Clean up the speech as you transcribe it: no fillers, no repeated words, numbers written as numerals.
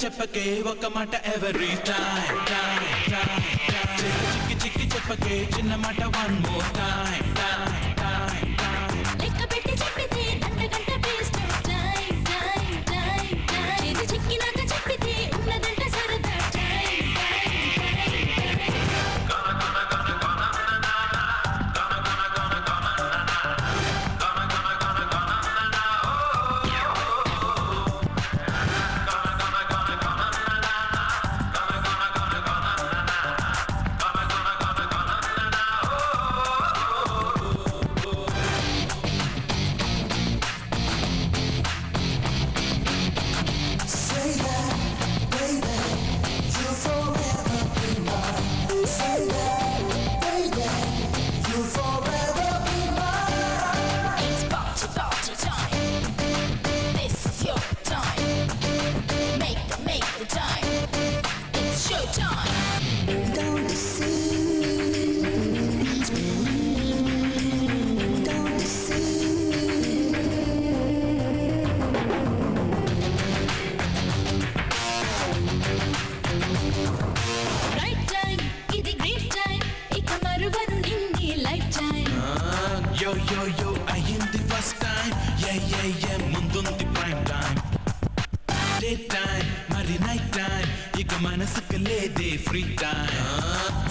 చెప్పకే ఒక మాట every time చిక్కి చిక్కి చెప్పకే చిన్న మాట వన్ మోర్ టైం లెక్క పెట్టి చెప్పితే గంట వేస్ట్ టైం ఇది చిక్కినాక చెప్పితే ఉన్నదంట సరదా టైం Yo, అయ్యింది ఫస్ట్ టైం ముందుంది ప్రైమ్ టైం డే టైం మరి నైట్ టైం ఇక మనసుకు లేదే ఫ్రీ టైం